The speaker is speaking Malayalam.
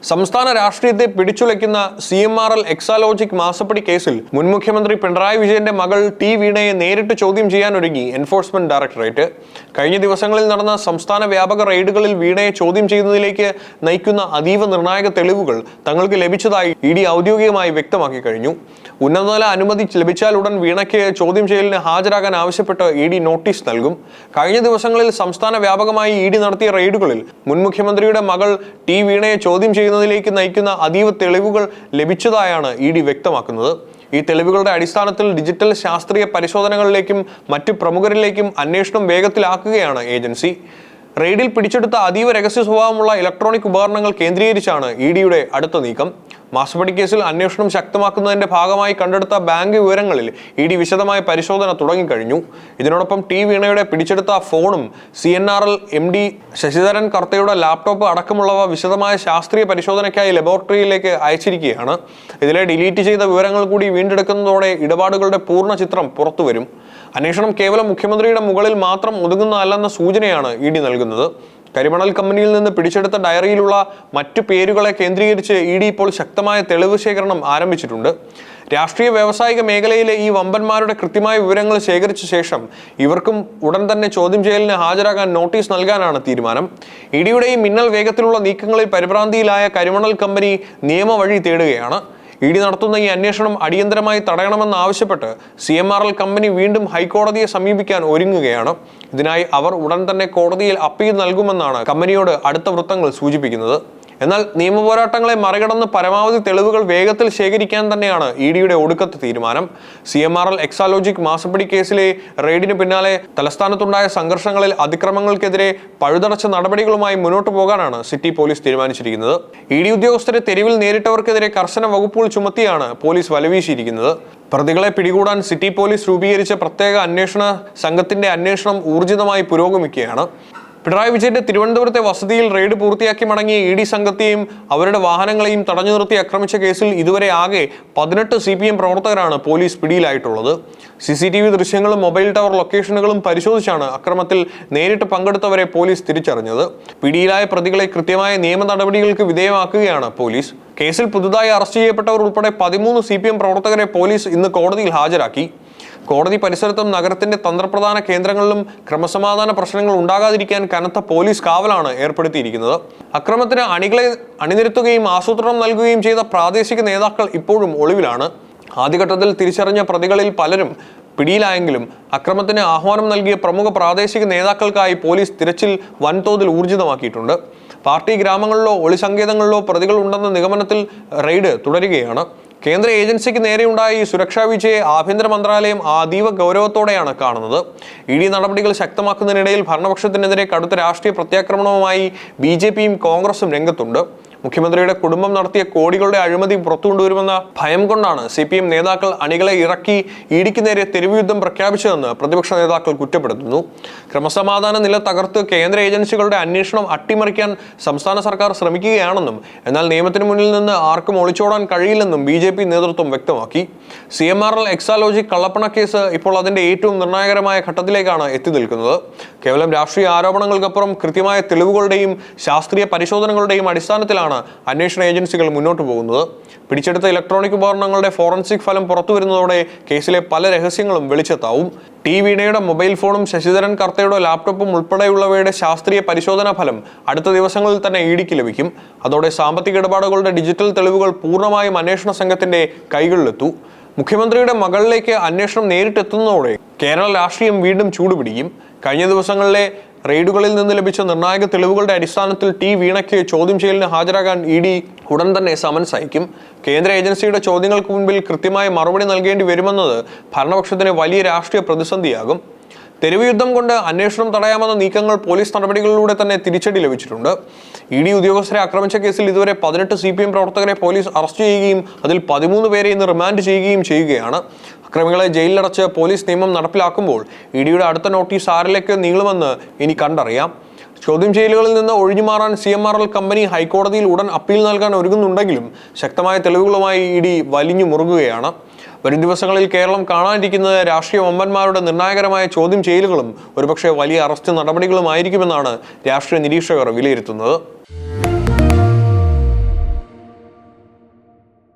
സംസ്ഥാന രാഷ്ട്രീയത്തെ പിടിച്ചുലയ്ക്കുന്ന CMRL എക്സാലോജിക് മാസപ്പടി കേസിൽ മുൻ മുഖ്യമന്ത്രി പിണറായി വിജയന്റെ മകൾ ടി വീണയെ നേരിട്ട് ചോദ്യം ചെയ്യാനൊരുങ്ങി എൻഫോഴ്സ്മെന്റ് ഡയറക്ടറേറ്റ്. കഴിഞ്ഞ ദിവസങ്ങളിൽ നടന്ന സംസ്ഥാന വ്യാപക റെയ്ഡുകളിൽ വീണയെ ചോദ്യം ചെയ്യുന്നതിലേക്ക് നയിക്കുന്ന അതീവ നിർണായക തെളിവുകൾ തങ്ങൾക്ക് ലഭിച്ചതായി ED ഔദ്യോഗികമായി വ്യക്തമാക്കി കഴിഞ്ഞു. ഉന്നതതല അനുമതി ലഭിച്ചാൽ ഉടൻ വീണയ്ക്ക് ചോദ്യം ചെയ്യലിന് ഹാജരാകാൻ ആവശ്യപ്പെട്ട് ED നോട്ടീസ് നൽകും. കഴിഞ്ഞ ദിവസങ്ങളിൽ സംസ്ഥാന വ്യാപകമായി ED നടത്തിയ റെയ്ഡുകളിൽ മുൻ മുഖ്യമന്ത്രിയുടെ മകൾ ടി വീണയെ ചോദ്യം ചെയ്യുന്നതിലേക്ക് നയിക്കുന്ന അതീവ തെളിവുകൾ ലഭിച്ചതായാണ് ED വ്യക്തമാക്കുന്നത്. ഈ തെളിവുകളുടെ അടിസ്ഥാനത്തിൽ ഡിജിറ്റൽ ശാസ്ത്രീയ പരിശോധനകളിലേക്കും മറ്റു പ്രമുഖരിലേക്കും അന്വേഷണം വേഗത്തിലാക്കുകയാണ് ഏജൻസി. റെയ്ഡിൽ പിടിച്ചെടുത്ത അതീവ രഹസ്യ സ്വഭാവമുള്ള ഇലക്ട്രോണിക് ഉപകരണങ്ങൾ കേന്ദ്രീകരിച്ചാണ് EDയുടെ അടുത്ത നീക്കം. മാസപ്പടി കേസിൽ അന്വേഷണം ശക്തമാക്കുന്നതിന്റെ ഭാഗമായി കണ്ടെടുത്ത ബാങ്ക് വിവരങ്ങളിൽ ED വിശദമായ പരിശോധന തുടങ്ങിക്കഴിഞ്ഞു. ഇതിനോടൊപ്പം ടി വീണയുടെ പിടിച്ചെടുത്ത ഫോണും CNRL MD ശശിധരൻ കർത്തയുടെ ലാപ്ടോപ്പ് അടക്കമുള്ളവ വിശദമായ ശാസ്ത്രീയ പരിശോധനയ്ക്കായി ലബോറട്ടറിയിലേക്ക് അയച്ചിരിക്കുകയാണ്. ഇതിലെ ഡിലീറ്റ് ചെയ്ത വിവരങ്ങൾ കൂടി വീണ്ടെടുക്കുന്നതോടെ ഇടപാടുകളുടെ പൂർണ്ണ ചിത്രം പുറത്തുവരും. അന്വേഷണം കേവലം മുഖ്യമന്ത്രിയുടെ മുകളിൽ മാത്രം ഒതുങ്ങുന്നതല്ലെന്ന സൂചനയാണ് ED നൽകുന്നത്. കരിമണൽ കമ്പനിയിൽ നിന്ന് പിടിച്ചെടുത്ത ഡയറിയിലുള്ള മറ്റു പേരുകളെ കേന്ദ്രീകരിച്ച് ED ഇപ്പോൾ ശക്തമായ തെളിവ് ശേഖരണം ആരംഭിച്ചിട്ടുണ്ട്. രാഷ്ട്രീയ വ്യാവസായിക മേഖലയിലെ ഈ വമ്പന്മാരുടെ കൃത്യമായ വിവരങ്ങൾ ശേഖരിച്ച ശേഷം ഇവർക്കും ഉടൻ തന്നെ ചോദ്യം ചെയ്യലിന് ഹാജരാകാൻ നോട്ടീസ് നൽകാനാണ് തീരുമാനം. EDയുടെ ഈ മിന്നൽ വേഗത്തിലുള്ള നീക്കങ്ങളിൽ പരിഭ്രാന്തിയിലായ കരിമണൽ കമ്പനി നിയമവഴി തേടുകയാണ്. ED നടത്തുന്ന ഈ അന്വേഷണം അടിയന്തരമായി തടയണമെന്നാവശ്യപ്പെട്ട് CMRL കമ്പനി വീണ്ടും ഹൈക്കോടതിയെ സമീപിക്കാൻ ഒരുങ്ങുകയാണ്. ഇതിനായി അവർ ഉടൻ തന്നെ കോടതിയിൽ അപ്പീൽ നൽകുമെന്നാണ് കമ്പനിയോട് അടുത്ത വൃത്തങ്ങൾ സൂചിപ്പിക്കുന്നത്. എന്നാൽ നിയമപോരാട്ടങ്ങളെ മറികടന്ന് പരമാവധി തെളിവുകൾ വേഗത്തിൽ ശേഖരിക്കാൻ തന്നെയാണ് EDയുടെ ഒടുക്കത്തെ തീരുമാനം. CMRL എക്സാലോജിക് മാസപ്പടി കേസിലെ റെയ്ഡിന് പിന്നാലെ തലസ്ഥാനത്തുണ്ടായ സംഘർഷങ്ങളിൽ അതിക്രമങ്ങൾക്കെതിരെ പഴുതടച്ച നടപടികളുമായി മുന്നോട്ട് പോകാനാണ് സിറ്റി പോലീസ് തീരുമാനിച്ചിരിക്കുന്നത്. ED ഉദ്യോഗസ്ഥരെ തെരുവിൽ നേരിട്ടവർക്കെതിരെ കർശന വകുപ്പുകൾ ചുമത്തിയാണ് പോലീസ് വലവീശിയിരിക്കുന്നത്. പ്രതികളെ പിടികൂടാൻ സിറ്റി പോലീസ് രൂപീകരിച്ച പ്രത്യേക അന്വേഷണ സംഘത്തിന്റെ അന്വേഷണം ഊർജിതമായി പുരോഗമിക്കുകയാണ്. പിണറായി വിജയന്റെ തിരുവനന്തപുരത്തെ വസതിയിൽ റെയ്ഡ് പൂർത്തിയാക്കി മടങ്ങിയ ED സംഘത്തെയും അവരുടെ വാഹനങ്ങളെയും തടഞ്ഞു നിർത്തി ആക്രമിച്ച കേസിൽ ഇതുവരെ ആകെ 18 CPM പ്രവർത്തകരാണ് പോലീസ് പിടിയിലായിട്ടുള്ളത്. CCTV ദൃശ്യങ്ങളും മൊബൈൽ ടവർ ലൊക്കേഷനുകളും പരിശോധിച്ചാണ് അക്രമത്തിൽ നേരിട്ട് പങ്കെടുത്തവരെ പോലീസ് തിരിച്ചറിഞ്ഞത്. പിടിയിലായ പ്രതികളെ കൃത്യമായ നിയമ നടപടികൾക്ക് വിധേയമാക്കുകയാണ് പോലീസ്. കേസിൽ പുതുതായി അറസ്റ്റ് ചെയ്യപ്പെട്ടവർ ഉൾപ്പെടെ 13 CPM പ്രവർത്തകരെ പോലീസ് ഇന്ന് കോടതിയിൽ ഹാജരാക്കി. കോടതി പരിസരത്തും നഗരത്തിന്റെ തന്ത്രപ്രധാന കേന്ദ്രങ്ങളിലും ക്രമസമാധാന പ്രശ്നങ്ങൾ ഉണ്ടാകാതിരിക്കാൻ കനത്ത പോലീസ് കാവലാണ് ഏർപ്പെടുത്തിയിരിക്കുന്നത്. അക്രമത്തിന് അണികളെ അണിനിരത്തുകയും ആസൂത്രണം നൽകുകയും ചെയ്ത പ്രാദേശിക നേതാക്കൾ ഇപ്പോഴും ഒളിവിലാണ്. ആദ്യഘട്ടത്തിൽ തിരിച്ചറിഞ്ഞ പ്രതികളിൽ പലരും പിടിയിലായെങ്കിലും അക്രമത്തിന് ആഹ്വാനം നൽകിയ പ്രമുഖ പ്രാദേശിക നേതാക്കൾക്കായി പോലീസ് തിരച്ചിൽ വൻതോതിൽ ഊർജിതമാക്കിയിട്ടുണ്ട്. പാർട്ടി ഗ്രാമങ്ങളിലോ ഒളിസങ്കേതങ്ങളിലോ പ്രതികൾ ഉണ്ടെന്ന നിഗമനത്തിൽ റെയ്ഡ് തുടരുകയാണ്. കേന്ദ്ര ഏജൻസിക്ക് നേരെയുണ്ടായ ഈ സുരക്ഷാ വീഴ്ചയെ ആഭ്യന്തര മന്ത്രാലയം അതീവ ഗൗരവത്തോടെയാണ് കാണുന്നത്. ED നടപടികൾ ശക്തമാക്കുന്നതിനിടയിൽ ഭരണപക്ഷത്തിനെതിരെ കടുത്ത രാഷ്ട്രീയ പ്രത്യാക്രമണവുമായി BJPയും കോൺഗ്രസും രംഗത്തുണ്ട്. മുഖ്യമന്ത്രിയുടെ കുടുംബം നടത്തിയ കോടികളുടെ അഴിമതി പുറത്തുകൊണ്ടുവരുമെന്ന ഭയം കൊണ്ടാണ് CPM നേതാക്കൾ അണികളെ ഇറക്കി EDക്ക് നേരെ തെരുവ് യുദ്ധം പ്രഖ്യാപിച്ചതെന്ന് പ്രതിപക്ഷ നേതാക്കൾ കുറ്റപ്പെടുത്തുന്നു. ക്രമസമാധാന നില തകർത്ത് കേന്ദ്ര ഏജൻസികളുടെ അന്വേഷണം അട്ടിമറിക്കാൻ സംസ്ഥാന സർക്കാർ ശ്രമിക്കുകയാണെന്നും എന്നാൽ നിയമത്തിന് മുന്നിൽ നിന്ന് ആർക്കും ഒളിച്ചോടാൻ കഴിയില്ലെന്നും BJP നേതൃത്വം വ്യക്തമാക്കി. CMRL എക്സാലോജിക് കള്ളപ്പണ കേസ് ഇപ്പോൾ അതിന്റെ ഏറ്റവും നിർണായകരമായ ഘട്ടത്തിലേക്കാണ് എത്തി നിൽക്കുന്നത്. കേവലം രാഷ്ട്രീയ ആരോപണങ്ങൾക്കപ്പുറം കൃത്യമായ തെളിവുകളുടെയും ശാസ്ത്രീയ പരിശോധനകളുടെയും അടിസ്ഥാനത്തിലാണ് അന്വേഷണ ഏജൻസികൾ മുന്നോട്ട് പോകുന്നത്. പിടിച്ചെടുത്ത ഇലക്ട്രോണിക് ഉപകരണങ്ങളുടെ ഫോറൻസിക് ഫലം പുറത്തുവരുന്നതോടെ കേസിലെ പല രഹസ്യങ്ങളും വെളിച്ചത്താവും. ടി വീണയുടെ മൊബൈൽ ഫോണും ശശിധരൻ കർത്തയുടെ ലാപ്ടോപ്പും ഉൾപ്പെടെയുള്ളവയുടെ ശാസ്ത്രീയ പരിശോധനാ ഫലം അടുത്ത ദിവസങ്ങളിൽ തന്നെ EDക്ക് ലഭിക്കും. അതോടെ സാമ്പത്തിക ഇടപാടുകളുടെ ഡിജിറ്റൽ തെളിവുകൾ പൂർണ്ണമായും അന്വേഷണ സംഘത്തിന്റെ കൈകളിലെത്തും. മുഖ്യമന്ത്രിയുടെ മകളിലേക്ക് അന്വേഷണം നേരിട്ടെത്തുന്നതോടെ കേരള രാഷ്ട്രീയം വീണ്ടും ചൂടുപിടിക്കും. കഴിഞ്ഞ ദിവസങ്ങളിലെ റെയ്ഡുകളിൽ നിന്ന് ലഭിച്ച നിർണായക തെളിവുകളുടെ അടിസ്ഥാനത്തിൽ ടി വീണയ്ക്ക് ചോദ്യം ചെയ്യലിന് ഹാജരാകാൻ ED ഉടൻ തന്നെ സമൻസ് അയക്കും. കേന്ദ്ര ഏജൻസിയുടെ ചോദ്യങ്ങൾക്ക് മുൻപിൽ കൃത്യമായ മറുപടി നൽകേണ്ടി വരുമെന്നത് ഭരണപക്ഷത്തിന് വലിയ രാഷ്ട്രീയ പ്രതിസന്ധിയാകും. തെരുവ് യുദ്ധം കൊണ്ട് അന്വേഷണം തടയാമെന്ന നീക്കങ്ങൾ പോലീസ് നടപടികളിലൂടെ തന്നെ തിരിച്ചടി ലഭിച്ചിട്ടുണ്ട്. ED ഉദ്യോഗസ്ഥരെ ആക്രമിച്ച കേസിൽ ഇതുവരെ 18 CPM പ്രവർത്തകരെ പോലീസ് അറസ്റ്റ് ചെയ്യുകയും അതിൽ 13 പേരെ ഇന്ന് റിമാൻഡ് ചെയ്യുകയും ചെയ്യുകയാണ്. അക്രമികളെ ജയിലിലടച്ച് പോലീസ് നിയമം നടപ്പിലാക്കുമ്പോൾ EDയുടെ അടുത്ത നോട്ടീസ് ആരിലേക്ക് നീളുമെന്ന് ഇനി കണ്ടറിയാം. ചോദ്യം ചെയ്യലുകളിൽ നിന്ന് ഒഴിഞ്ഞുമാറാൻ CMRL കമ്പനി ഹൈക്കോടതിയിൽ ഉടൻ അപ്പീൽ നൽകാൻ ഒരുങ്ങുന്നുണ്ടെങ്കിലും ശക്തമായ തെളിവുകളുമായി ED വലിഞ്ഞു മുറുകുകയാണ്. വരും ദിവസങ്ങളിൽ കേരളം കാണാനിരിക്കുന്നത് രാഷ്ട്രീയ വമ്പന്മാരുടെ നിർണായകരമായ ചോദ്യം ചെയ്യലുകളും ഒരുപക്ഷെ വലിയ അറസ്റ്റ് നടപടികളുമായിരിക്കുമെന്നാണ് രാഷ്ട്രീയ നിരീക്ഷകർ വിലയിരുത്തുന്നത്.